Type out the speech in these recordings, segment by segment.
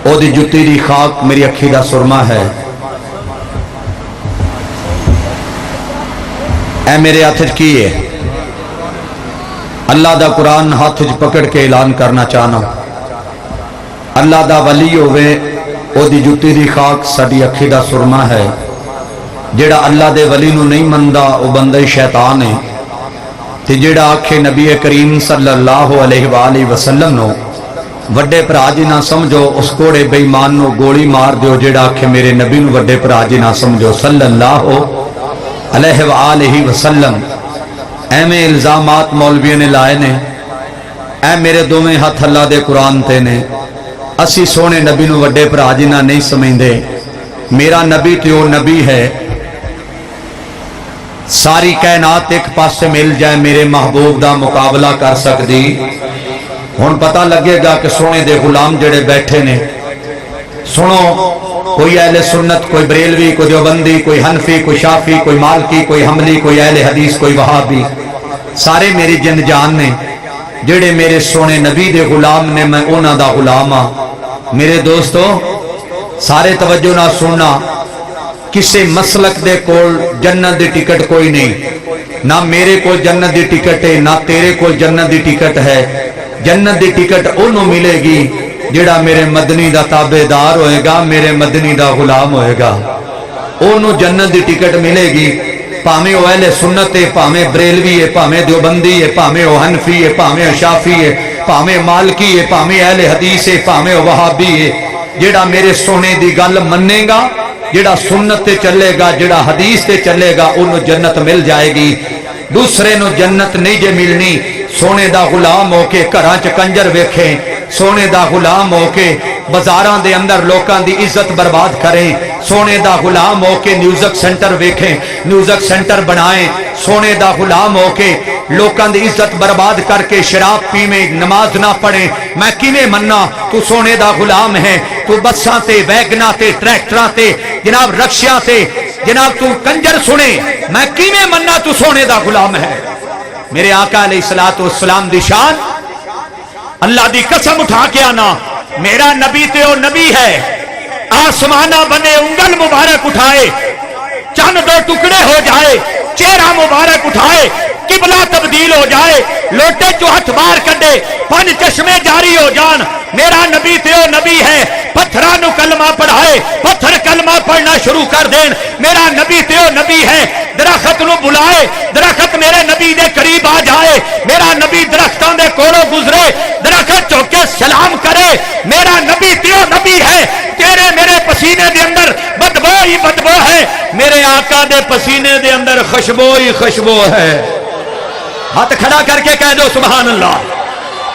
او دی جُتی دی خاک میری اکھی دا سرما ہے۔ اے میرے ہاتھ کی ہے اللہ دا قرآن ہاتھ پکڑ کے اعلان کرنا چاہنا، اللہ دا ولی ہوئے او دی جُتی دی خاک ساڈی اکھی دا سرما ہے۔ جیڑا اللہ دے ولی نو نہیں مندا او بندہ شیطان ہے، تے جیڑا آکھے نبی کریم صلی اللہ علیہ وآلہ وسلم نو وڈے بھرا جی نہ سمجھو، اس کوڑے بے ایمان نو گولی مار دیو۔ جیڑا آکھے میرے نبی نو وڈے بھرا جی نہ سمجھو صلی اللہ علیہ وآلہ وسلم۔ اے میں الزامات مولویوں نے لائے نے، اے میرے دوویں ہاتھ اللہ دے قرآن تے نے۔ اسی سونے نبی نو وڈے بھرا جی نہ نہیں سمجھدے، میرا نبی تے او نبی ہے، ساری کائنات ایک پاس سے مل جائے میرے محبوب دا مقابلہ کر سکتی۔ ہن پتہ لگے گا کہ سونے دے غلام جڑے بیٹھے نے، سنو، کوئی اہل سنت، کوئی بریلوی، کوئی دیوبندی، کوئی حنفی، کوئی شافی، کوئی مالکی، کوئی حنبلی، کوئی اہل حدیث، کوئی وہابی، سارے میری جن جان نے۔ جڑے میرے سونے نبی دے غلام نے، میں انہاں دا غلام ہاں۔ میرے دوستو سارے توجہ نہ سننا، کسے مسلک دے کول جنت دی ٹکٹ کوئی نہیں، نہ میرے کول جنت دی ٹکٹ ہے، نہ تیرے کول جنت دی ٹکٹ ہے۔ جنت دی ٹکٹ انہوں ملے گی جڑا میرے مدنی دا تابعدار ہوئے گا، میرے مدنی دا غلام ہوئے گا، انہوں جنت دی ٹکٹ ملے گی۔ پامیں او اہل سنت ہے، پامیں بریلوی ہے، پامیں دیوبندی ہے، پامیں او حنفی ہے، پامیں او شافی ہے، پامیں مالکی ہے، پامیں اہل حدیث ہے، پامیں او وہابی ہے۔ جڑا میرے سونے دی گل مننے گا، جڑا سنت تے چلے گا، جڑا حدیث تے چلے گا، انہوں جنت مل جائے گی۔ دوسرے نو جنت نہیں جے ملنی۔ سونے دا غلام ہو کے گھراں چ کنجر ویکھیں، سونے دا غلام ہو کے بازاراں دے اندر لوکاں دی عزت برباد کریں، سونے دا غلام ہو کے میوزک سینٹر ویکھیں، میوزک سینٹر بنائیں، سونے دا غلام ہو کے لوکاں دی عزت برباد کر کے شراب پیویں، نماز نہ پڑھیں، میں کیویں مننا؟ تو سونے دا غلام ہے، تو بساں تے، ویگناں تے، ٹریکٹراں تے، جناب رکشیاں تے، جناب تو کنجر سنے، میں کیویں مننا تو سونے دا غلام ہے؟ میرے آقا علیہ السلام دی شان، اللہ دی قسم اٹھا کے آنا، میرا نبی تے او نبی ہے، آسمانہ بنے انگل مبارک اٹھائے، چند دو ٹکڑے ہو جائے، چہرہ مبارک اٹھائے، قبلہ تبدیل ہو جائے، لوٹے جو ہاتھ باہر کڈے، پن چشمے جاری ہو جان، میرا نبی تے او نبی ہے، پتھرانو کلمہ پڑھائے، پتھر کلمہ پڑھنا شروع کر دین، میرا نبی تے او نبی ہے، درخت نو بلائے، درخت میرے نبی دے قریب آ جائے، میرا نبی درختوں دے کولوں گزرے، درخت چوکے سلام کرے، میرا نبی تے او نبی ہے، تیرے میرے پسینے دے اندر بدبو ہی بدبو ہے، میرے آقا دے پسینے دے اندر خوشبو ہی خوشبو ہے۔ ہاتھ کھڑا کر کے کہہ دو سبحان اللہ۔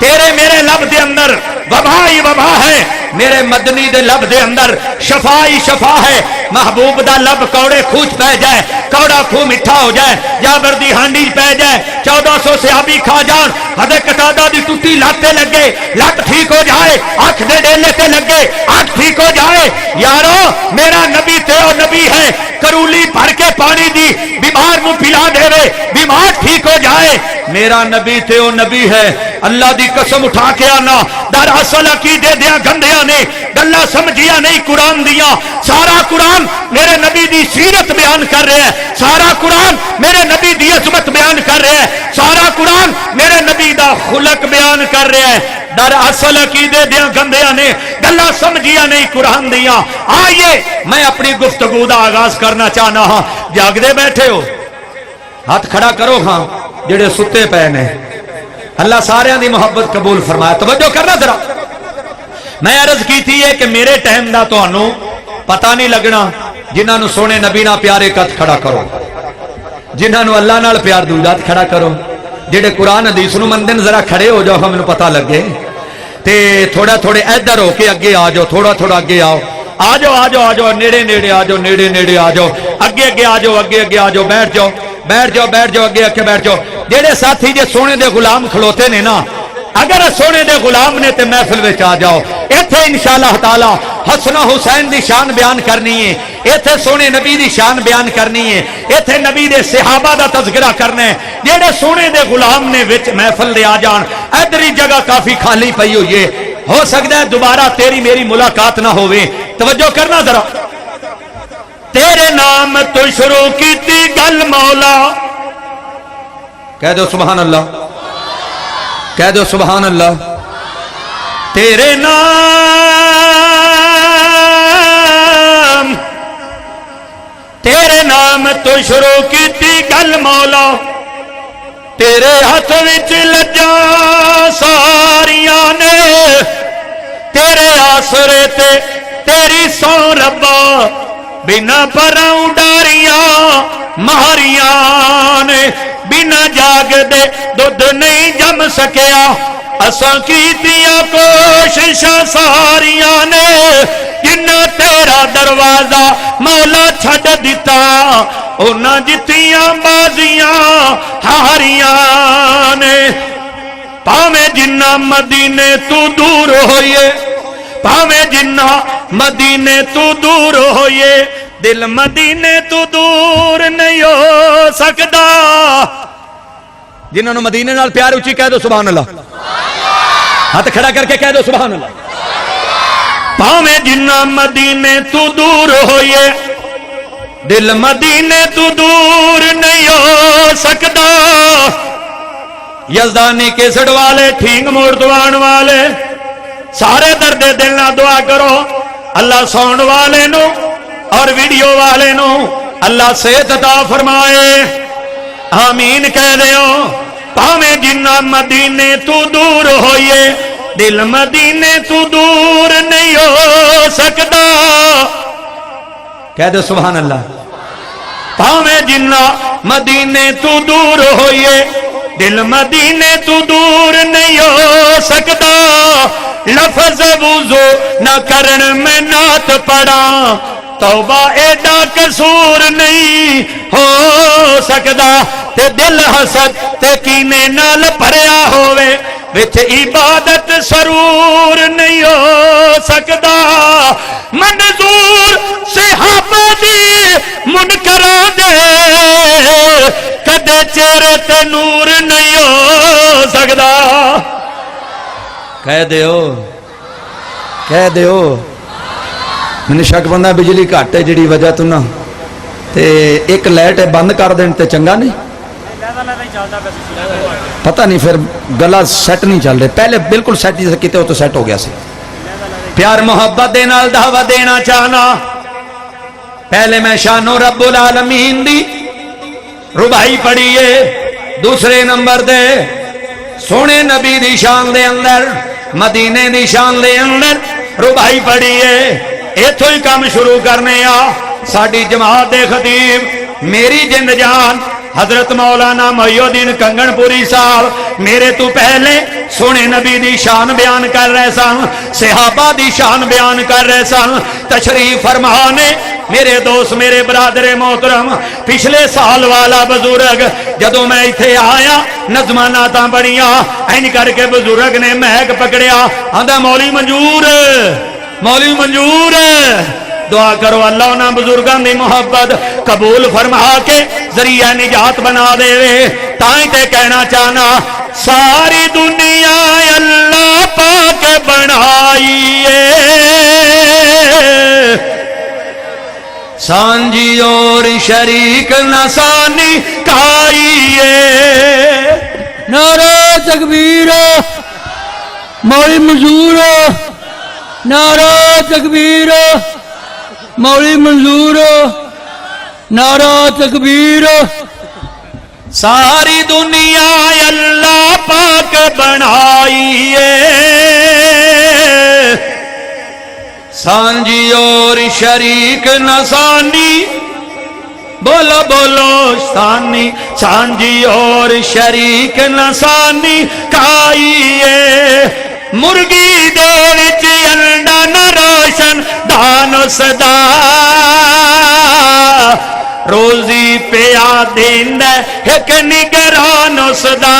تیرے میرے لب دے اندر وبا ہی وبا ہے، میرے مدنی دے لب دے اندر شفا ہی شفا ہے۔ محبوب دا لب کوڑے کھوچ پہ جائے، کوڑا کھو مٹھا ہو جائے، جابر دی ہانڈی پہ جائے، 1400 صحابی کھا جان، حضرت قتادہ دی ٹوٹی لاتے لگے، لٹ ٹھیک ہو جائے، آنکھ دے ڈیلے تے لگے، آنکھ ٹھیک ہو جائے۔ یارو میرا نبی تے او نبی ہے، کرولی بھر کے پانی دی بیمار نو پلا دے وے، بیمار ٹھیک ہو جائے، میرا نبی تے او نبی ہے۔ اللہ دی قسم اٹھا کے آنا، دراصل عقیدے دیاں گندیاں نے گلاں سمجھیاں نہیں قرآن دیاں۔ سارا قرآن میرے نبی دی سیرت بیان کر رہے ہیں، سارا قرآن میرے نبی دی عظمت بیان کر رہے ہیں، سارا قرآن میرے نبی دا خلق بیان کر رہے ہیں۔ دراصل عقیدے دیاں گندیاں نے گلاں سمجھیاں نہیں قرآن دیاں۔ آئیے میں اپنی گفتگو دا آغاز کرنا چاہنا ہاں۔ جاگ دے بیٹھے ہو ہاتھ کھڑا کرو ہاں، جڑے ستے پے نے، اللہ سارے دی محبت قبول فرمایا۔ توجہ کرنا ذرا، میں عرض کی تھی ہے کہ میرے ٹائم دا تو انہوں پتہ نہیں لگنا، جنہاں نو سونے نبی نہ پیارے کت کھڑا کرو، جنہاں نو اللہ نال پیار دودات کھڑا کرو، جڑے قرآن حدیث نو مندن ذرا کھڑے ہو جاؤ، ہمیں پتہ لگے تے تھوڑا تھوڑے ادھر ہو کے اگے آ جاؤ، تھوڑا تھوڑا اگے آؤ، آ جاؤ آ جاؤ آ جاؤ، نیڑے نیڑے آ جاؤ، نیڑے نیڑے آ جاؤ، اگے اگے آ جاؤ، اگے اگے آ جاؤ، بیٹھ جاؤ بیٹھ جاؤ بیٹھ جاؤ، اگے اگے بیٹھ جاؤ۔ جڑے ساتھی جے سونے دے غلام کھلوتے نے نا، اگر سونے دے غلام نے تے محفل وچ آ جاؤ، ایتھے انشاءاللہ تعالی حسن و حسین دی شان بیان کرنی ہے، ایتھے سونے نبی دی شان بیان کرنی ہے، ایتھے نبی دے صحابہ دا تذکرہ کرنا ہے۔ جڑے سونے دے غلام نے وچ محفل دے آ جان، ادھری جگہ کافی خالی پئی ہوئی ہے، ہو سکتا ہے دوبارہ تیری میری ملاقات نہ ہوئے. توجہ کرنا ذرا. تیرے نام تو شروع کی تھی گل مولا. کہہ دو سبحان اللہ, کہہ دو سبحان اللہ. تیرے نام تو شروع کی تھی گل مولا. تیرے ہاتھ وچ لجا ساریاں نے, تیرے آسرے تے تیری سو ربا, بنا پراؤں ڈاریاں ماریاں نے. بنا جاگ دے دودھ نہیں جم سکیا, اساں کیتیاں کوششاں ساریاں نے. جنہ تیرا دروازہ مولا چھڈ دیتا, انہاں جتیاں بازیاں ہاریاں نے. پاویں جنہ مدینے تو دور ہوئے, پاویں جنہ مدینے تو دور ہوئے, دل مدینے تو دور نہیں ہو سکتا. جنہوں نے مدینے نال پیار اچھی کہہ دو سبحان اللہ. ہاتھ کھڑا کر کے کہہ دو سبحان اللہ. پاویں جنہ مدینے تو دور ہوئے, دل مدینے تو دور نہیں ہو سکتا. یزدانی کیسٹ والے, ٹھینگ موڑ دوان والے, سارے درد دل نہ دعا کرو. اللہ سون والے نو اور ویڈیو والے نو اللہ صحت عطا فرمائے. آمین کہہ دیو. پاویں جنہ مدینے تو دور ہوئے, دل مدینے تو دور نہیں ہو سکتا. کہہ دو سبحان اللہ. پاویں جنہ مدینے تو دور ہوئے, دل مدینے تو دور نہیں ہو سکتا. لفظ وضو نہ کرن میں نعت پڑھا, توبہ ایڈا قصور نہیں ہو سکتا. تے دل حسد تے کینے نال بھریا ہوئے, وچ عبادت سرور نہیں ہو سکتا. منظور صحابہ دی منکراں دے, کدے چہرے تے نور نہیں ہو سکتا. کہہ دیو, کہہ دیو. میں نے شک بندہ بجلی گھٹ ہے جڑی وجہ تو نہ تے ایک لائٹ بند کر دین تے چنگا نہیں. پتہ نہیں پھر گلا سیٹ نہیں چل رہے. پہلے بالکل سیٹ جیسے کیتے ہو تو سیٹ ہو گیا سی. پیار محبت دے نال دعوت دینا چاہنا. پہلے میں شانو رب العالمین دی ربائی پڑھیے. دوسرے نمبر دے سونے نبی دی شان دے اندر, مدینے دی شان دے اندر ربائی پڑھیے. ایتھوں ہی کام شروع کرنے آ. ساڈی جماعت دے خطیب میری جند جان حضرت مولانا محی الدین کنگن پوری صاحب میرے تو پہلے سونے نبی دی شان بیان کر رہے سن, صحابہ دی شان بیان کر رہے سن. تشریف فرمانے میرے دوست, میرے برادر محترم, پچھلے سال والا بزرگ جدو میں ایتھے آیا نظماں نعتاں پڑھیاں, این کر کے بزرگ نے مہک پکڑیا, آندا مولوی منظور, مولوی منظور, دعا کرو اللہ انہاں بزرگاں دی محبت قبول فرما کے ذریعہ نجات بنا دے. تائیں تے کہنا چاہنا, ساری دنیا اللہ پاک بنائیے, سانجی اور شریک نسانی کھائیے. نعرہ تکبیر مولوی منظور, نعرہ تکبیر مولوی منظور, نعرہ تکبیر. ساری دنیا اللہ پاک بنائیے, سانجی اور شریک نسانی, بولو بولو ثانی, سانجی اور شریک نسانی کھائیے. مرگی دے وچ انڈا نہ روشن دانو صدا, روزی پیا دیندا ایک نگران صدا,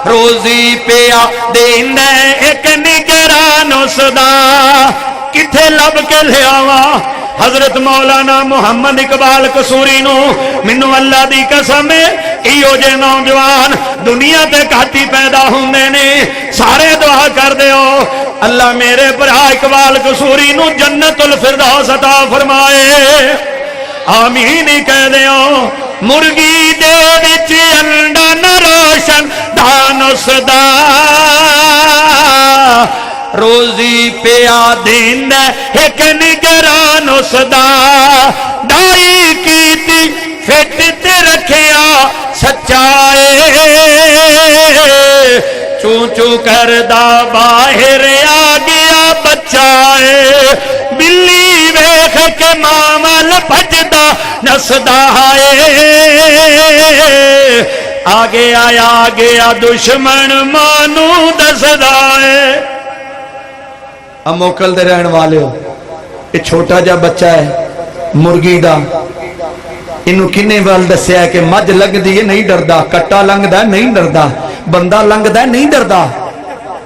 روزی پیا دیندا ایک نگران صدا. کتھے لب کے لیا حضرت مولانا محمد اقبال قصوری نو, مینوں اللہ دی قسم ایو جے نوجوان دنیا تے گھٹ ہی پیدا ہوندے نے. سارے دعا کر دیو اللہ میرے برا اقبال قصوری نو جنت الفردوس عطا فرمائے آمین ہی کہہ دیو مرغی دے وچ انڈا نہ روشن دان اس دا روزی پیا دیندا ایک نگران اس دا ڈائی کیتی فٹ تے رکھیا سچائے چوں چوں کردا باہر آ گیا بچائے بلی ویکھ کے مامل بھجدا نسدا ہے آگے آیا دشمن مانو دسدا ہے موکل دے رہن والے ہو یہ چھوٹا جا بچہ ہے مرغی دا انہوں کنے وال دسیا ہے کہ مجھ لگ دی نہیں ڈردا کٹا لنگ دا نہیں ڈردا بندہ لنگ دا نہیں ڈردا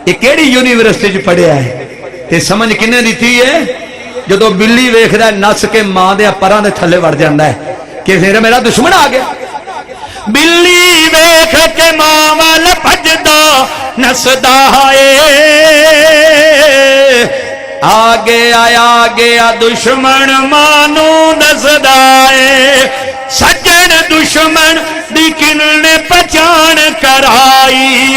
یہ کیڑی یونیورسٹی جو پڑھیا ہے یہ سمجھ کنے دیتی ہے جدو بلی ویکھ دا نس کے ماں دے پران دے تھلے وڑ جاندا ہے کہ پھر میرا دشمن آ گیا بلی ویکھ کے ماں وال بھجدا نسدا ہے آگے آیا دشمن مانو نسدا ہے سجن دشمن دی کنن پہچان کرائی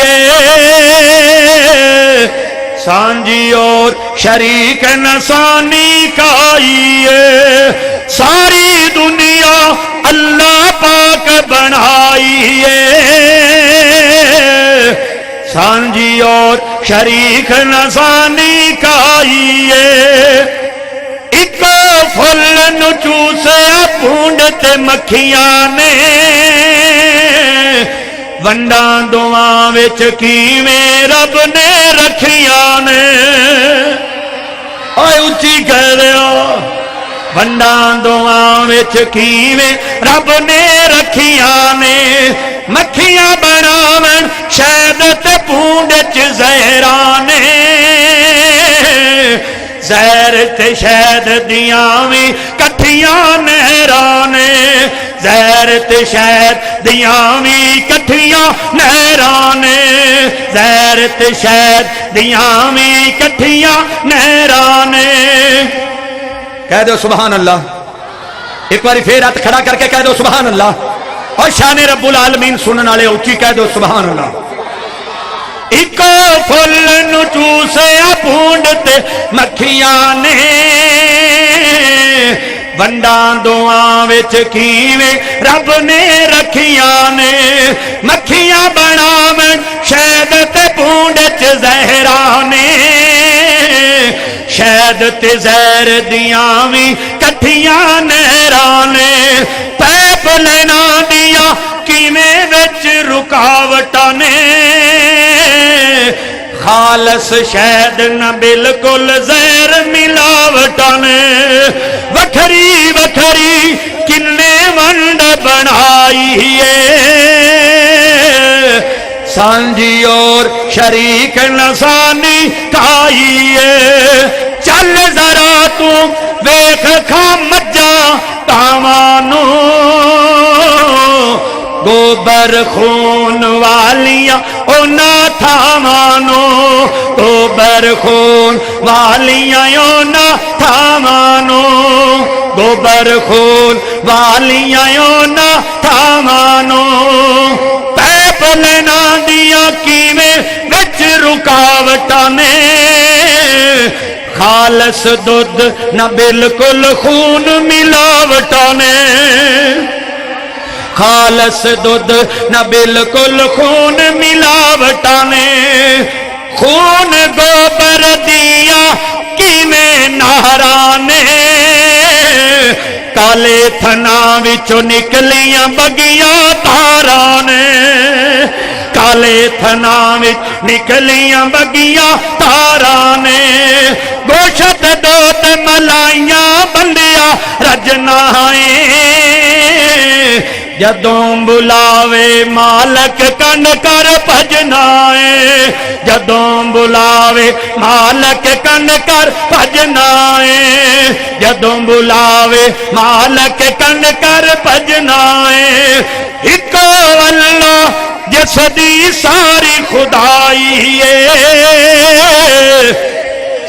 سانجی اور شریک نسانی کائی ساری دنیا اللہ پاک بنائی سانجی اور شریک نسانی کائی ایکو پھل نو چوسیا پونڈتے مکھیاں نے ونڈاں دعاں وچ کیویں رب نے رکھیاں نے اوے اونچی کہہ رہا ونڈاں دعاں وچ کیویں رب نے رکھیاں نے مکھیاں بناون شہد تے پونڈ چ زہراں نے زہر تے شہد دیاں وی کٹھیاں نہراں نے زہر تے شہد دیاں وی کٹھیاں نہراں نے زہر تے شہد دیاں وی کٹھیاں نہراں نے کہہ دو سبحان اللہ ایک باری پھر ہاتھ کھڑا کر کے کہہ دو سبحان اللہ اور شان رب العالمین سنن والے اونچی کہہ دو سبحان اللہ ایکو پھل نو چوسیا پونڈ تے مکھیاں نے ونڈاں دعاں وچ کیویں رب نے رکھیاں نے مکھیاں بناون شہد تے پونڈ چ زہراں نے شہد تے زہر دیاں وی کٹھیاں نہراں نے پیپ لینا دیا کیویں وچ رکاوٹاں نے خالص شہد نہ بالکل زہر ملاوٹاں نے وکھری وکھری کنے ونڈ بنائی سانجی اور شریک نسانی کائی چل ذرا تو ویکھ کھا مجھاں تاوانو گوبر خون والیاں اونا تھامانو گوبر خون والیاں اونا تھامانو گوبر خون والیاں اونا تھامانو پیپ لینا دیا کیویں وچ رکاوٹاں نے خالص دودھ نہ بالکل خون ملاوٹاں نے خالص دودھ نہ بالکل خون ملاوٹاں نے خون گوبر دیا کیویں نہراں نے کالے تھنا وچوں نکلیاں بگیاں تاراں نے کالے تھنا وچ نکلیاں بگیاں تاراں نے گوشت دو تے ملائیاں بندیاں رجنائیں جدوں بلاوے مالک کن کر بھجنا ہے جدوں بلاوے مالک کن کر بھجنا ہے جدوں بلاوے مالک کن کر بھجنا ہے اکو اللہ جس دی ساری خدائی ہے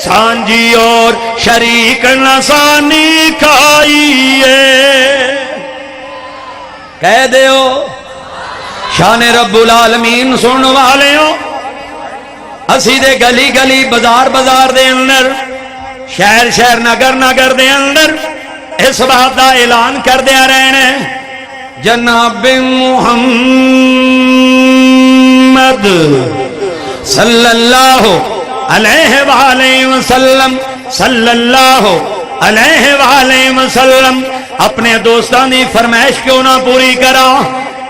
سانجی اور شریک نسانی کھائیے کہہ دیو شان رب العالمین سن والے ہو اسی دے گلی گلی بازار بازار دے اندر شہر شہر نگر نگر دے اندر اس بات دا اعلان کر دیا رہنے جناب محمد صلی اللہ علیہ وآلہ وسلم صلی اللہ علیہ وآلہ وسلم اپنے دوستان دی فرمائش کیوں نہ پوری کرا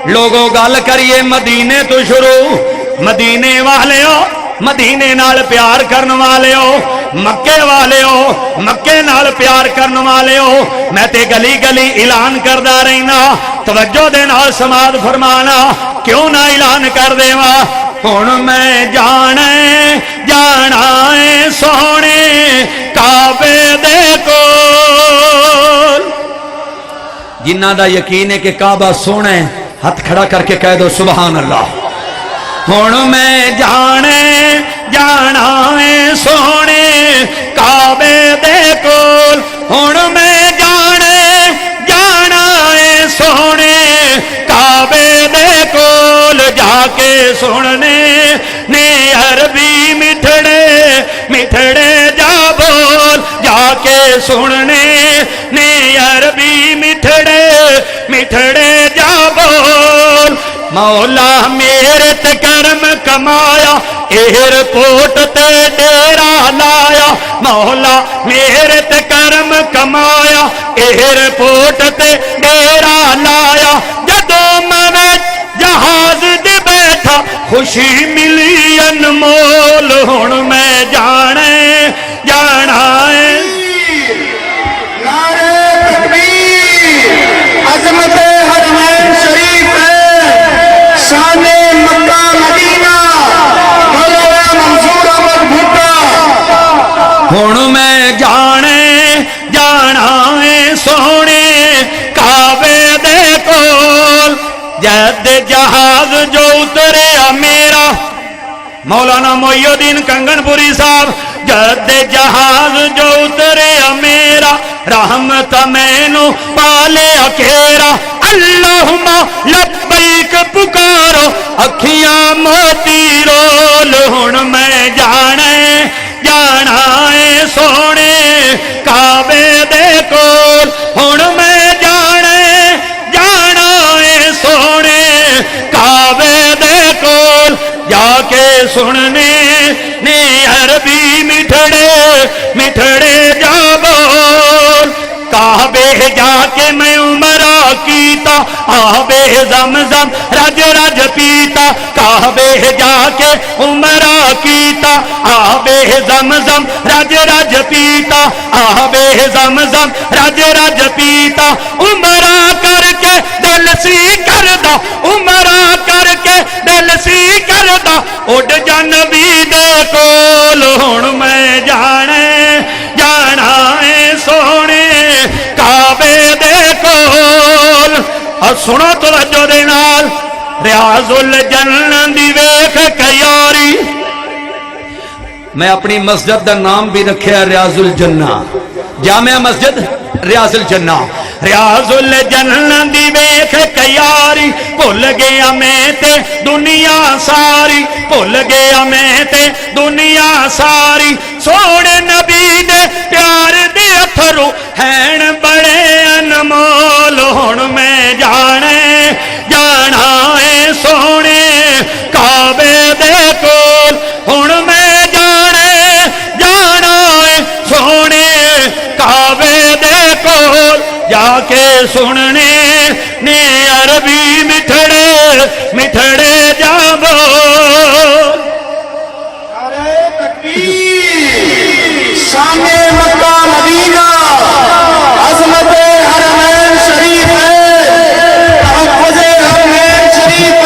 لوگوں گل کریے مدینے تو شروع مدینے والے ہو مدینے نال پیار کرن والے ہو مکے والے ہو مکے نال پیار کرن والے ہو میں تے گلی گلی اعلان کردہ رہنا توجہ دے نال سماعت فرمانا کیوں نہ اعلان کر دیوا ہن میں جانے جانا ہے سونے کعبے دے کول جنہ دا یقین ہے کہ کعبہ سونا ہے ہاتھ کھڑا کر کے کہہ دو سبحان اللہ ہن میں جانے جانا ہے سونے کعبے دے کول ہن میں جانے جانا ہے سونے کعبے دے کول جا کے سننے نے عربی مٹھڑے مٹھڑے جا بول جا کے سننے نے عربی مٹھڑے مٹھڑے جا بول مولا میرے تے کرم کمایا ایئرپورٹ تے ڈیرا لایا مولا میرے تے کرم کمایا ایئرپورٹ تے ڈیرا لایا جدوں میں جہاز دے بیٹھا خوشی ملی انمول ہن میں جانے جانا ہے نعرہ تکبیر عظمت حرمین شریف شان مکہ مدینہ مولانا منصور احمد بھٹا ہن میں جانے جانا ہے سونے کعبے دے کول جد جہاز جو اتریا میرا مولانا محی الدین کنگن پوری صاحب جد جہاز جو اتریا میرا رحمت مینو پالے اکھیرا اللہم لبیک پکارو اکھیاں موتی رول ہن میں جانے جانا ہے سونے کعبے دے کول ہن میں جانے جانا ہے سونے کعبے دے کول جا کے سننے نے عربی مٹھڑے مٹھڑے جا بول کعبے جا کے میں عمرہ کیتا آبے زمزم رج رج پیتا کعبے جا کے عمرہ کیتا آبے زمزم رج رج پیتا آبے زمزم رج رج پیتا عمرہ کر کے دل سی کردہ عمرہ کر کے دل سی کردہ اڈ جنبی دے کول ہن میں جانے جانا ہے سونے کعبے دے کول اور سنو توجہ دے نال ریاض الجنہ دی ویکھ کیاری میں اپنی مسجد دا نام بھی رکھیا ریاض الجنہ جامع مسجد ریاض الجنہ ریاض الجنہ دی ویکھ کیاری بھول گیا میں تے دنیا ساری بھول گیا میں تے دنیا ساری سونے نبی دے پیار دے اتھرو ہین بڑے انمول ہن میں جانے جانا ہے سونے کعبے دے کول ہن میں جانے جانا ہے سونے کعبے دے کول جا کے سننے نے عربی مٹھڑے مٹھڑے جا بول نعرہ تکبیر شان مکہ مدینہ عظمت حرمین شریف تحفظ حرمین شریف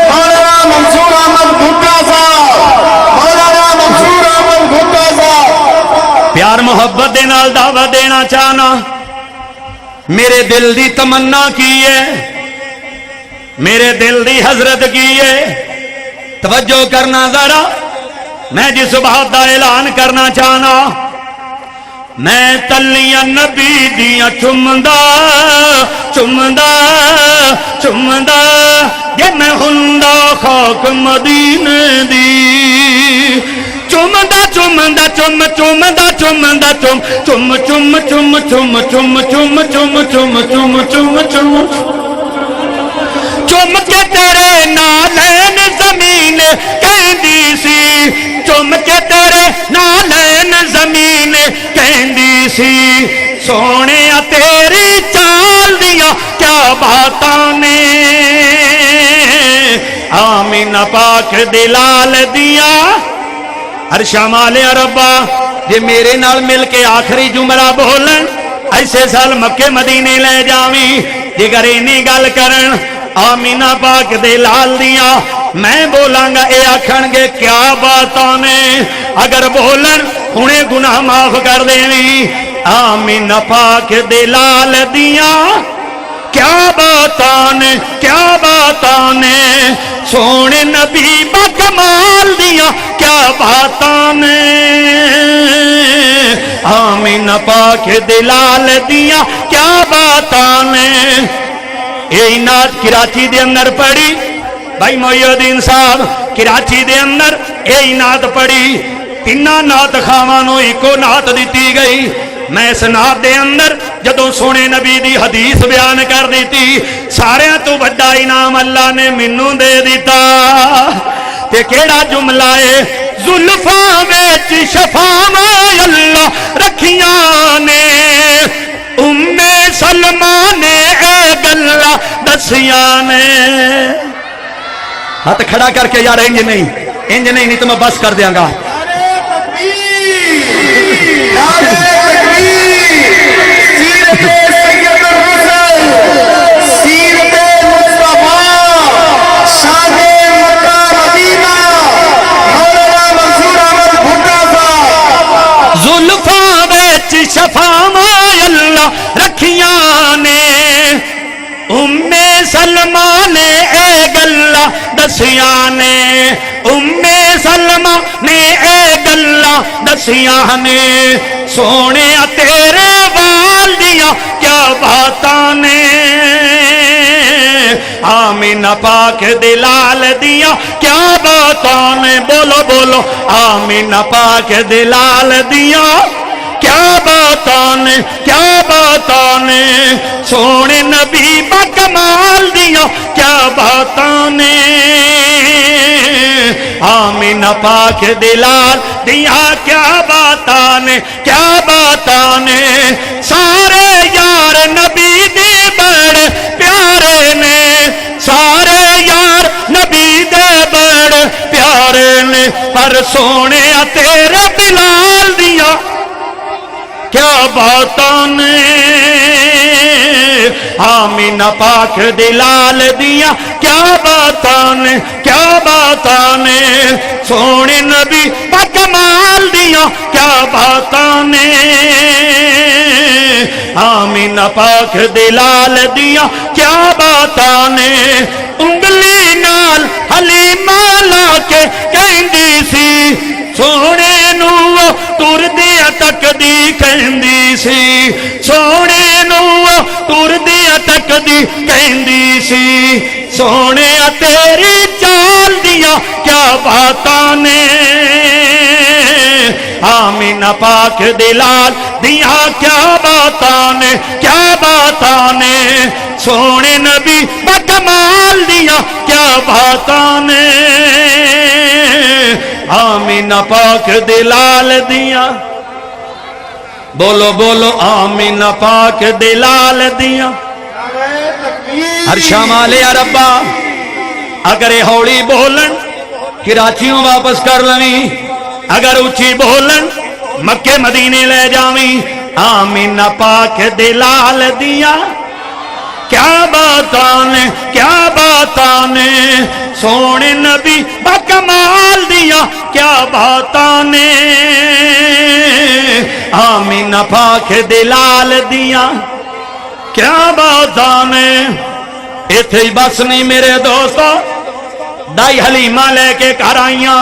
مولانا منصور احمد بھٹا صاحب مولانا منصور احمد بھٹا صاحب پیار محبت دے نال دعوت دینا چاہنا میرے دل دی تمنا کی ہے میرے دل دی حضرت کی ہے توجہ کرنا ذرا میں جس بات دا اعلان کرنا چاہنا میں تلیاں نبی دیاں چمدا چمدا چمدا جے میں ہندا خاک مدینے دی چمدا چمدا چم چمدا چمدا چم چم چم چم چم چم چم چم چم چم چم چم چم کے تیرے نالین زمین کہندی سی چم کے تیرے نالین زمین کہندی سی سونے تیری چال دیا کیا باتاں نے آمینہ پاک دلال دیا ہر شمال عربہ جے میرے نال مل کے آخری جملہ بولن ایسے سال مکے مدینے لے جاویں جگر انہی گل کرن آمینہ پاک دلال دیا میں بولاں گا اے آکھن گے کیا باتاں نے اگر بولن انہیں گناہ معاف کر دینی آمینہ پاک دلال دیا کیا باتاں نے کیا باتاں نے سونے نبی با کمال دیا کیا باتاں نے آمینہ پاک دلال دیا کیا باتاں نے یہ نعت کراچی دے اندر پڑھی بھائی محی الدین صاحب کراچی دے اندر یہ نعت پڑھی تینہ نعت خامانوں ایکو نعت دیتی گئی میں اس نعت دے اندر جدوں سونے نبی دی حدیث بیان کر دیتی سارے تو بڑا انعام اللہ نے منوں دے دیتا تے کیڑا جملہ ہے زلفاں وچ شفاواں اللہ رکھیاں نے ام سلمہ نے اے گلاں دسیاں نے ہاتھ کھڑا کر کے یار انج نہیں تو میں بس کر دیاں گا زلفاں وچ شفاواں اللہ رکھیاں نے ام سلمہ نے اے گلاں دسیاں نے ام سلمہ نے اے گلاں دسیاں نے سونے تیرے وال دیا کیا باتاں نے آمینہ پاک دلال دیا کیا باتاں نے بولو بولو آمینہ پاک دلال دیا کیا باتاں نے کیا باتاں نے سونے نبی با کمال دیا کیا باتاں نے آمینہ پاک دلال دیا کیا باتاں نے کیا باتاں نے سارے یار نبی دے بڑے پیارے نے سارے یار نبی دے بڑے پیارے نے پر سونے تیرے بلال دیا کیا باتاں نے آمینہ پاک دلال دیا کیا باتاں نے کیا باتاں نے سونے نبی با کمال دیا کیا باتاں نے آمینہ پاک دلال دیا کیا باتاں نے انگلی نال حلیمہ لا کے کہندی سی سونے نو تر دیا تک دی کہندی سی سونے نو تر دیا تک دی کہندی سی سونے تیری چال دیا کیا باتاں نے آمینہ پاک دلال دیا کیا باتاں نے کیا باتاں نے سونے نبی با کمال دیا کیا باتاں نے آمینہ پاک دلال دیا بولو بولو آمینہ پاک دلال دیا ہر شمال عربہ اگر ہوڑی بولن کراچیوں واپس کر لنی اگر اچھی بولن مکے مدینے لے جاویں آمینہ پاک دلال دیا کیا باتاں نے کیا باتاں نے سونے نبی با کمال دیا کیا باتاں نے آمینہ پاک دلال دیا کیا باتاں نے ایتھے ہی بس نہیں میرے دوستو دائی حلیمہ لے کے گھر آئیاں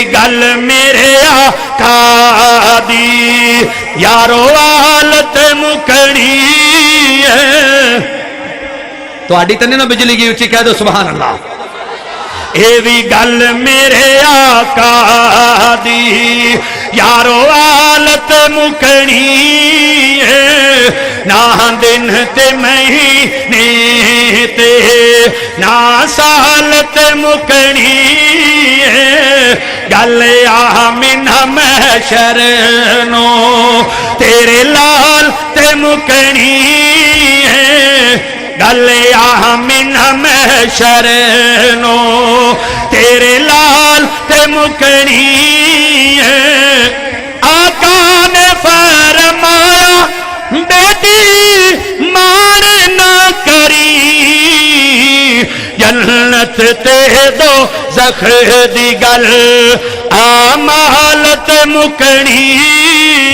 بھی گل میرے آقا دی یارو حالت مکڑی ہے تو آڈی تنے نا بجلی کی اچھی کہہ دو سبحان اللہ اے بھی گل میرے آقا دی یارو حالت مکڑی ہے نہ دن تے مہینے تے نہ سال تے مکڑی ہے گل آمن محشر نو تیرے لال تے مکڑی ہے گل آمن محشر نو تیرے لال تے مکڑی ہے آقا نے فرمایا بیٹی مار نہ کری جنت تے دو زخ دی گل آمالت مکڑی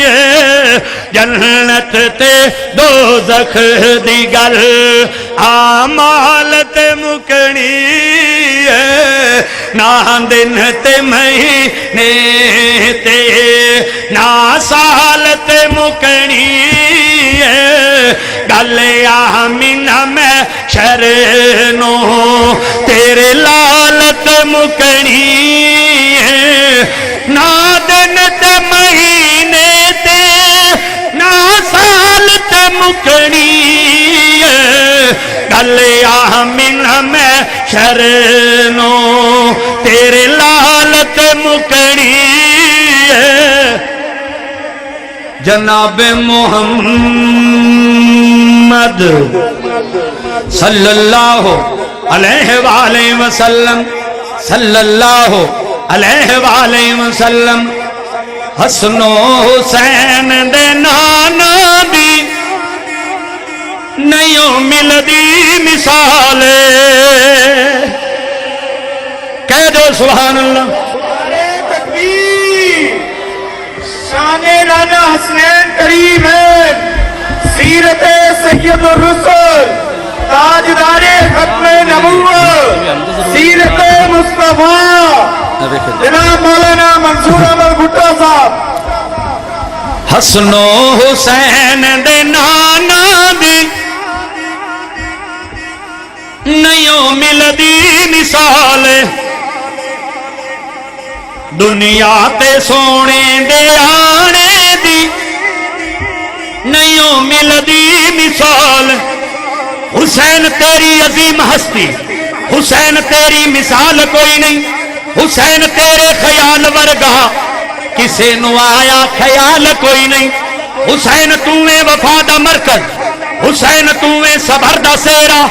ہے جنت تے دو زخ دی گل آمالت مکڑی ہے نہ دن تے مہینے تے نہ سال تے مکڑی ہے گل آمن محشر نو تیرے لالت مکڑی ہے نہ دن تے مہینے تے نہ سال تے مکڑی ہے گل آمن محشر نو تیرے لالت مکڑی ہے جناب محمد صلی اللہ علیہ وآلہ وسلم صلی اللہ علیہ وآلہ وسلم حسن و حسین دے نانا دی نہیں ملدی مثال کہہ دو سبحان اللہ شان رانا حسنین کریم ہے سیرت سید الرسل تاجدار ختم نبوت سیرت مصطفیٰ جناب مولانا منصور احمد بھٹو صاحب حسن و حسین دے نانا دی نہیں ملدی مثال دنیا تے سونے دے آنے دی نہیں ملدی مثال حسین تیری عظیم ہستی حسین تیری مثال کوئی نہیں حسین تیرے خیال ورگا کسے نو آیا خیال کوئی نہیں حسین تویں وفا دا مرکز حسین تویں صبر دا سیرا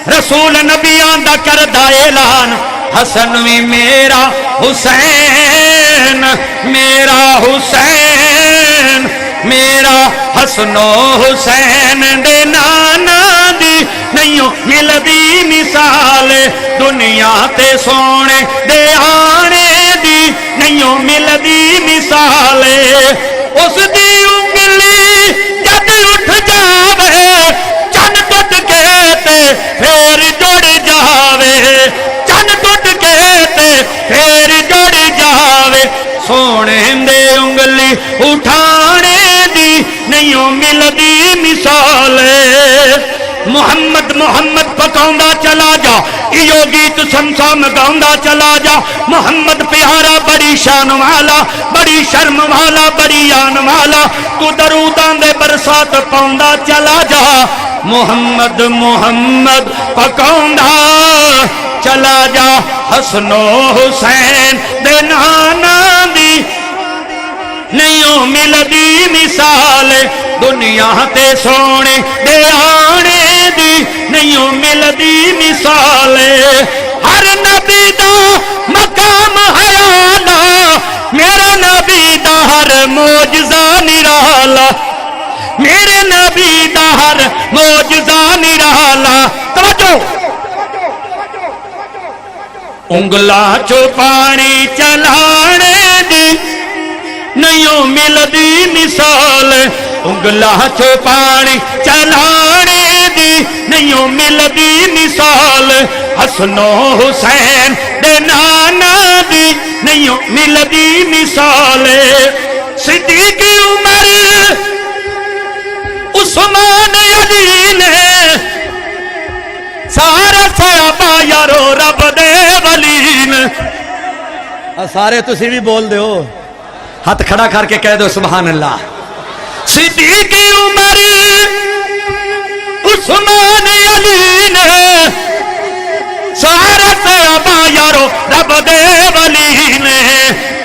رسول نبیان دا کردہ اعلان حسن بھی میرا حسین میرا حسین میرا حسن و حسین دے نانا دی نہیں ملدی مثال دنیا تے سونے دے آنے دی نہیں ملدی مثال اس دی انگلی جد اٹھ جاوے چن ٹوٹ کے تے پھر جڑ جاوے چن ٹوٹ کے تے پھر جڑ جاوے سونے دے انگلی اٹھانے دی نہیں ملدی مثال محمد محمد پکاؤندا چلا جا ایو گیت سمسام گاؤندا چلا جا محمد پیارا بڑی شان والا بڑی شرم والا بڑی آن والا تو دروداں دے برسات پاؤندا چلا جا محمد محمد پکاؤندا چلا جا حسن و حسین دے نانا دی نہیں ملدی مثال دنیا تے سونے دے آنے دی نہیں ملدی مثال ہر نبی دا مقام حیالا میرا نبی دا ہر معجزہ نرالا میرے نبی دا ہر معجزہ نرالا توجہ انگلا چو پانی چلانے دی نہیں ملدی مثال انگلا چو پانی چلانے دی نہیں ملدی مثال حسن و حسین دے نانا دی نہیں ملدی مثال صدیق عمر عثمان علی نے سارا صحابہ یارو رب دے ولی نے سارے تسی بھی بول دے ہو ہاتھ کھڑا کر کے کہہ دو سبحان اللہ صدیق عمر عثمان علی نے سارے صحابہ یارو رب دے ولی نے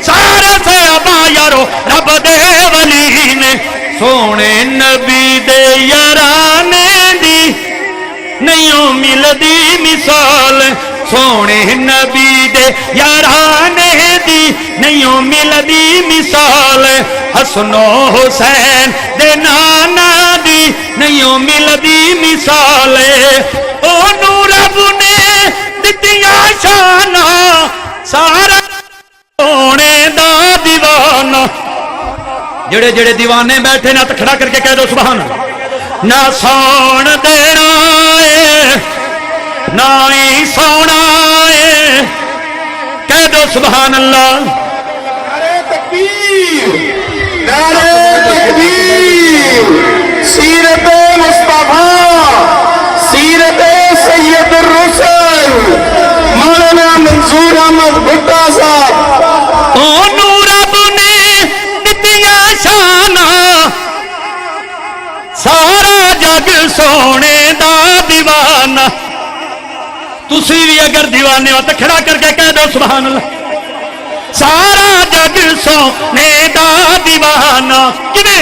سارے صحابہ یارو رب دے ولی نے سونے نبی دے یارانے دی نہیں ملدی مثال سونے نبی دے یارانے دی نہیں ملدی مثال حسن و حسین دے نانا دی نہیں ملدی مثال اونوں رب نے دتیاں شانا سارا سونے دا دیوانہ جڑے جڑے دیوانے بیٹھے نہ کھڑا کر کے کہہ دو سبحان اللہ نہ سون دینا ہے نہ ہی سونا ہے کہہ دو سبحان اللہ نعرہ تکبیر نعرہ تکبیر سیرت مصطفیٰ سیرت سید الرسل مولانا منصور احمد بھٹا صاحب اونوں رب نے دتیاں شانا سارا جگ سونے دا دیوانہ تسی بھی اگر دیوانے ہو تو کھڑا کر کے کہہ دو سبحان اللہ سارا جگ سونے دا دیوانہ کنے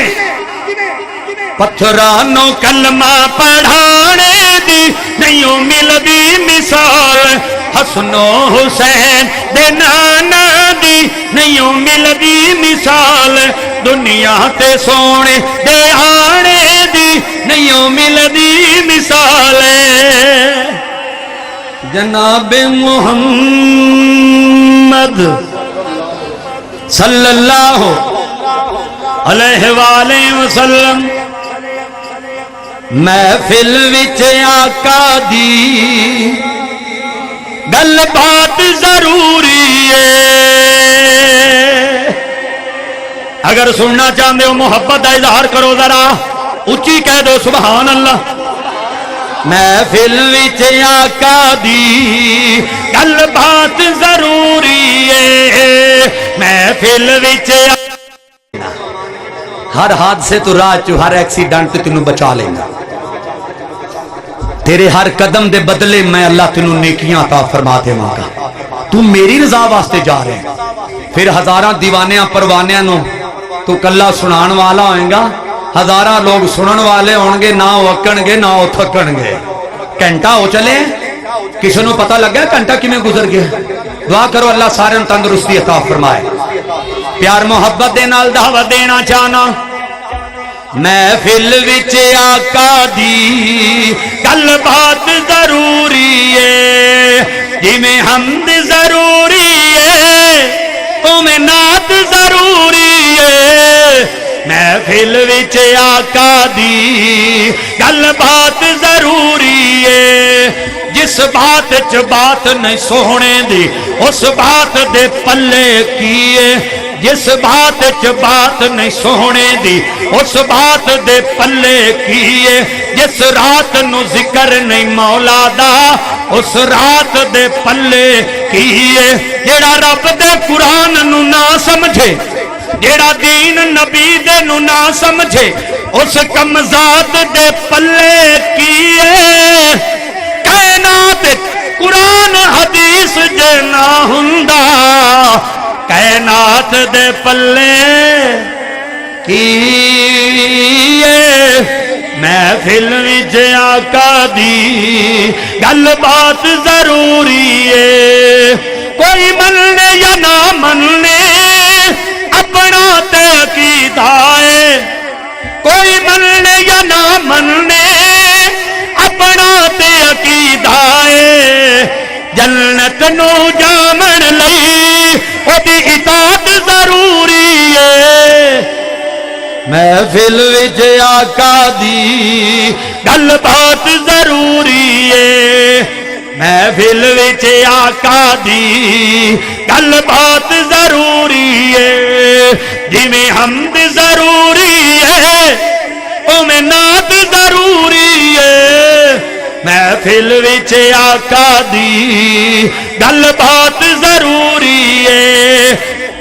پتھرانوں کلمہ پڑھانے دی نہیں ملدی مثال حسن و حسین دے نانا دی نہیں ملدی مثال دنیا تے سونے دے آنے دی نہیں ملدی مثال جناب محمد صلی اللہ علیہ وآلہ وسلم محفل وچ آقا دی گل بات ضروری ہے اگر سننا چاہتے ہو محبت کا اظہار کرو ذرا اچھی کہہ دو سبحان اللہ محفل وچ آقا دی گل بات ضروری ہے محفل وچ ہر حادثے تو راہ چو ہر ایکسیڈنٹ تینوں بچا لینا تیرے ہر قدم دے بدلے میں اللہ تینوں نیکیاں عطا فرما دے مانگا تو میری رضا واسطے جا رہے ہیں پھر ہزاراں دیوانیاں پروانیاں نو تو کلا سنان والا ہوئے گا ہزاراں لوگ سنن والے ہونگے نہ وہ اکن گے نہ وہ تھکن گے گھنٹہ ہو چلے کسی نو پتہ لگ گیا گھنٹہ کیویں گزر گیا دعا کرو اللہ سارے تندرستی عطا فرمائے پیار محبت دے نال دعوت دینا چاہنا محفل وچ آقا دی گل بات ضروری ہے جی میں حمد ضروری ہے او میں نعت ضروری ہے محفل وچ آقا دی گل بات ضروری ہے جس بات چ بات نہیں سونے دی اس بات دے پلے کیے جس بات چ بات نہیں سونے دی اس بات دے پلے کیے جس رات نو ذکر نہیں مولا دا اس رات دے پلے کیے جیڑا رب دے قرآن نو نہ سمجھے جیڑا دین نبی دے نو نہ سمجھے اس کمزاد دے پلے کیے کائنات قرآن حدیث جے نہ ہندا کائنات دے پلے کیے محفل وچ آقا دی گل بات ضروری ہے کوئی مننے یا نہ مننے اپنا تے عقیدہ ہے کوئی مننے یا نہ مننے اپنا تے عقیدہ ہے جنت نو جامن لئی اودی اطاعت ضروری ہے محفل وچ آقا دی گل بات ضروری ہے محفل وچ آقا دی گل بات ضروری ہے جویں حمد ضروری ہے اوویں نعت ضروری ہے محفل وچ آقا دی گل بات ضروری ہے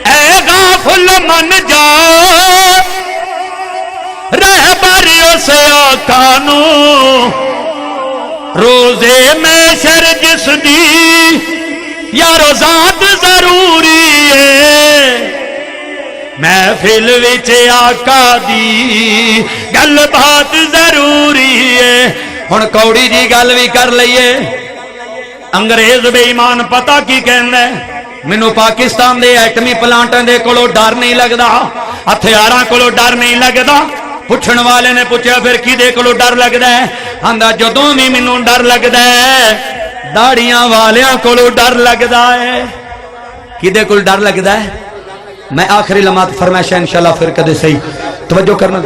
اے غافل من جا رہبر اس آقا نو روزے محشر جس دی یارو ذات ضروری ہے محفل وچ آقا دی گل بات ضروری ہے ہن کوڑی جی گل بھی کر لئیے انگریز بے ایمان پتہ کی کہندا ہے مینوں پاکستان دے ایٹمی پلانٹاں دے کولوں ڈر نہیں لگدا ہتھیاراں کولوں ڈر نہیں لگدا پوچھن والے نے پوچھا پھر کدے کولوں ڈر لگدا ہے آندا جدوں بھی مینوں ڈر لگدا ہے داڑیاں والیاں کولوں ڈر لگدا ہے کدے کول ڈر لگدا ہے میں آخری لمحات فرمائش ہے انشاءاللہ پھر کدے صحیح توجہ کرنا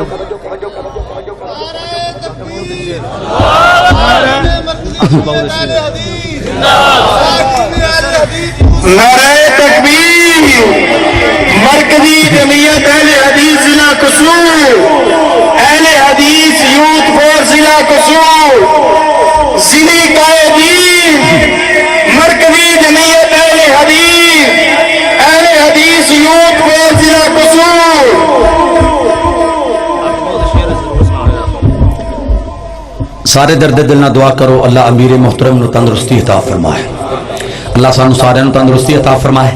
نعرہ تکبیر مرکزی جمعیت اہل حدیث ضلع قصور اہل حدیث یوتھ فورس ضلع قصور ضلعی قائدین مرکزی جمعیت اہل حدیث یوتھ فورس ضلع قصور سارے درد دل نہ دعا کرو اللہ امیر محترم نو تندرستی عطا فرمائے اللہ سانو سارے نو تندرستی عطا فرمائے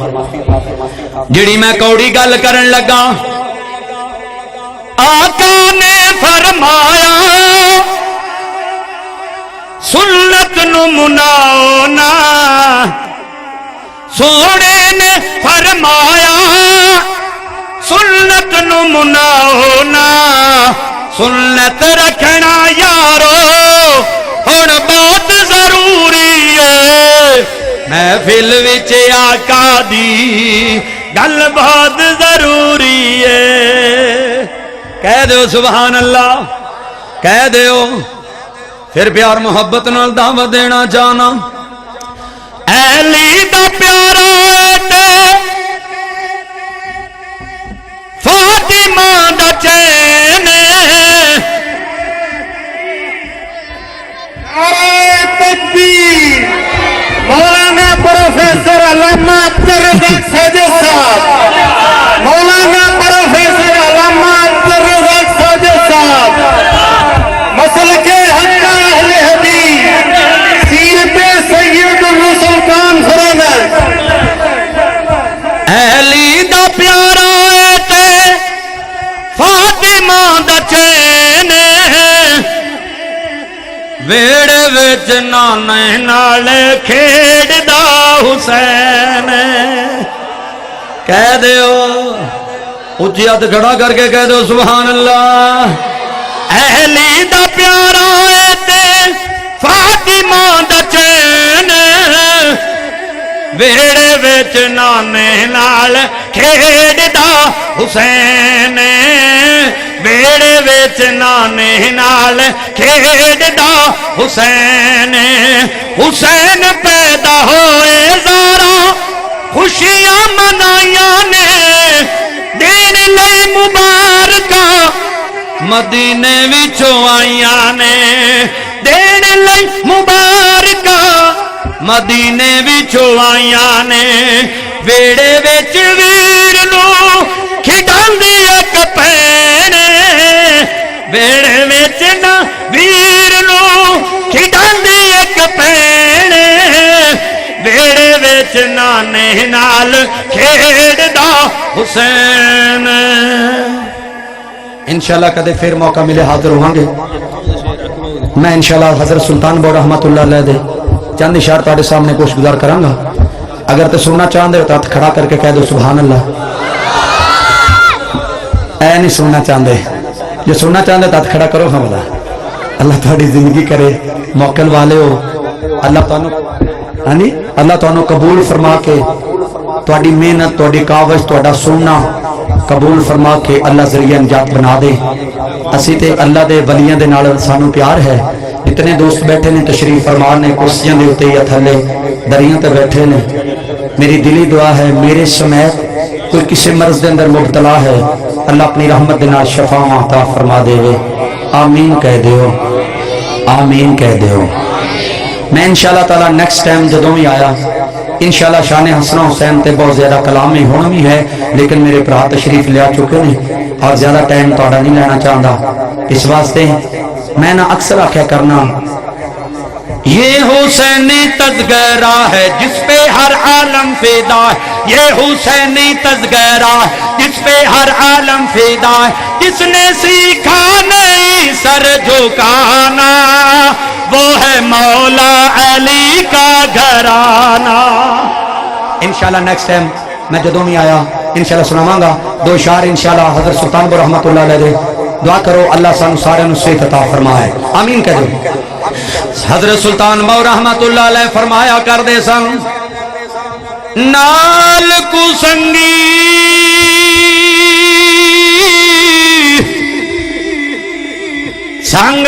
جڑی میں کوڑی گل کرن لگا آقا نے فرمایا سنت نو مناؤ نا سونے نے فرمایا سنت نو مناؤ نا سنت رکھنا یارو ہن بات ضروری ہے محفل وچ آقا دی گل بات ضروری ہے کہہ دیو سبحان اللہ کہہ دیو پھر پیار محبت نال دعوت دینا چاہنا علی دا پیارا تے فاطمہ دا چین نعرہ تکبیر مولانا پروفیسر علامہ عبدالرزاق ساجد صاحب مولانا پروفیسر علامہ عبدالرزاق ساجد صاحب مسلک حق اہل حدیث سیرت سید الرسل کانفرنس علی دا پیارا تے فاطمہ دا چین ویڑے وچ نانے نال کھیڑدا حسین کہہ دیو اچھی ہاتھ کھڑا کر کے کہہ دیو سبحان اللہ اہلی دا پیارا تے فاطمہ دا چین ویڑے وچ نانے نال کھیڑدا حسین ویڑے وچ نانے نال کھیڑدا حسین حسین پیدا ہوئے زارا خوشیاں منائیاں نے دین لئی مبارکہ مدینے وچوں آئیاں نے دین لئی مبارکہ مدینے وچوں آئیاں نے ویڑے وچ ویر نو کھڈاندی اک بھین ویڑے وچ نا ویر نو کھڈاندی اک بھین ویڑے وچ نانے نال کھیڑدا حسین انشاءاللہ کدے پھر موقع ملے حاضر ہوں گے میں انشاءاللہ حضرت سلطان بو رحمت اللہ علیہ دے چند اشار تاڑے سامنے کوشش گزار کروں گا اگر تے سننا چاہندے ہو تو ہاتھ کھڑا کر کے کہہ دو سبحان اللہ اے نہیں سننا چاہندے جو سننا چاہندے تو ہاتھ کھڑا کرو ہاں بلا اللہ تھوڑی زندگی کرے موکل والے ہو اللہ تعالیٰ قبول فرما کے تھوڑی محنت تھوڑی کاوش تھوڑا سننا قبول فرما کے اللہ ذریعہ نجات بنا دے اسی تے اللہ دے ولیاں دے نال سانو پیار ہے اتنے دوست بیٹھے نے تشریف فرما نے کرسیاں دے اوتے یا تھلے دریاں تے بیٹھے نے میری دلی دعا ہے میرے سمیت کوئی کسی مرض دے اندر مبتلا ہے اللہ اپنی رحمت دے نال شفا عطا فرما دے آمین کہہ دیو آمین کہہ دیو میں انشاءاللہ تعالی نیکسٹ ٹائم جدوں بھی آیا انشاءاللہ شان حسن حسین تے بہت زیادہ کلام میں ہونا بھی ہے لیکن میرے برا تشریف لیا چکے ہیں اور زیادہ ٹائم تھوڑا نہیں لینا چاہتا اس واسطے میں نہ اکثر آخیا کرنا یہ حسینی تذکرہ ہے جس پہ ہر عالم فدا ہے یہ حسینی تذکرہ ہے جس پہ ہر عالم فدا ہے جس نے سیکھا نہیں سر جھکانا وہ ہے مولا علی کا گھرانہ انشاءاللہ نیکسٹ ٹائم میں جدوں بھی آیا انشاءاللہ سناواں گا دو اشعار انشاءاللہ حضرت سلطان بو رحمت اللہ علیہ دعا کرو اللہ سانو سارے نو صحت عطا فرمائے آمین کہہ دو حضرت سلطان بو رحمت اللہ علیہ فرمایا کر دے سن نال کو سنگی سنگ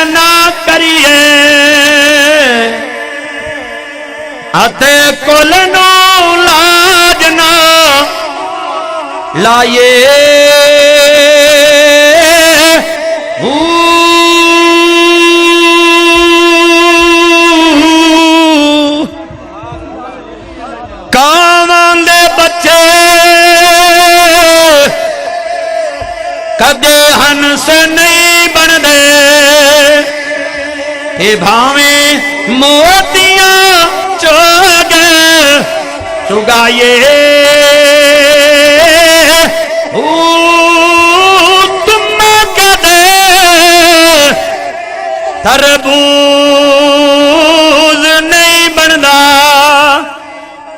نہ کریے اتے کل نو لاج نہ لائیے کاواں دے بچے کدے ہنس نہیں بن دے اے بھاویں موتیاں چگائیے تم کدے تربوز نہیں بندا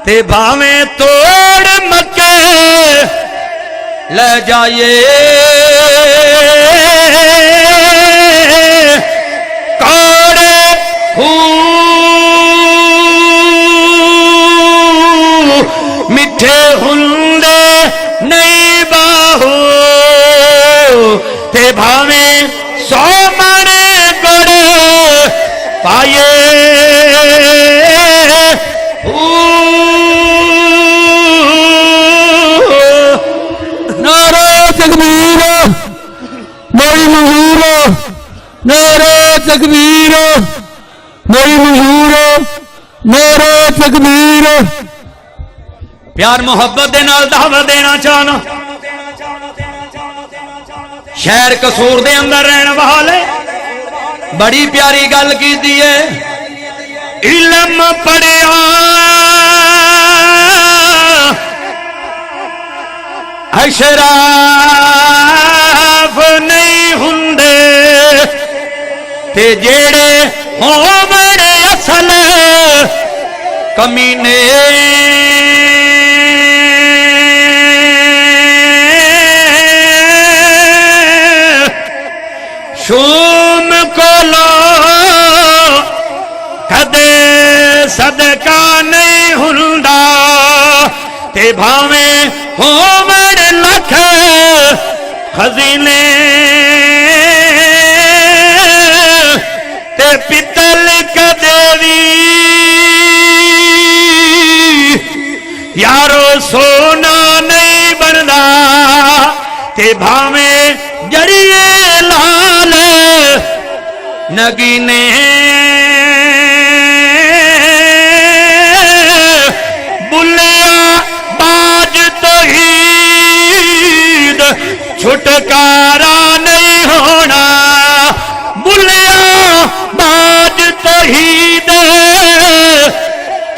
تے بھاویں توڑ مکے لے جائیے کوڑے میٹھے ہندے نہیں باہو تے بھاویں سو منے گڑ پائیے نعرہ تکبیر مولی منظور نعرہ تکبیر مولی منظور نعرہ تکبیر پیار محبت دے نال دعوت دینا چاہنا شہر قصور دے اندر رہن والے بڑی پیاری گل کی دیئے علم پڑھیا اشراف نہیں ہندے تے جیڑے ہومن اصل کمینے شوم کو لو کدے صدقہ نہیں ہندا تے بھاویں ہومن لکھ خزینے تے پتل کدیوی یارو سونا نہیں بندا تے بھاویں جڑیے لال نگینے بلیا باج توحید چھٹکارا نہیں ہونا بلیا باج توحید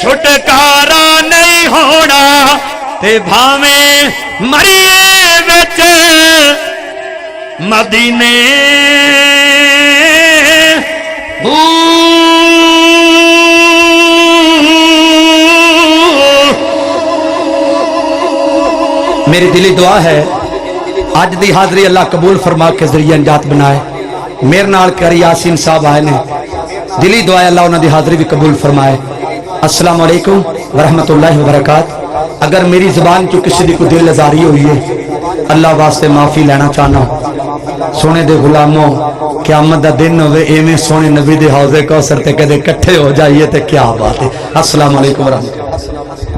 چھٹکارا نہیں ہونا تے بھاویں مریے وچ مدینے میری دلی دعا ہے آج دی حاضری اللہ قبول فرما کے ذریعہ انجات بنائے میرے نال کری یاسین صاحب آئے نے دلی دعا ہے اللہ انہوں دی حاضری بھی قبول فرمائے السلام علیکم ورحمت اللہ وبرکاتہ اگر میری زبان چو کسی دی کو دل لزاری ہوئی ہے اللہ واسطے معافی لینا چاہنا سونے دے غلاموں قیامت دا دن ہوئے ایویں سونے نبی دے حوضے کوثر تے کدے کٹھے ہو جائیے تے کیا بات ہے۔ السلام علیکم ورحمۃ اللہ۔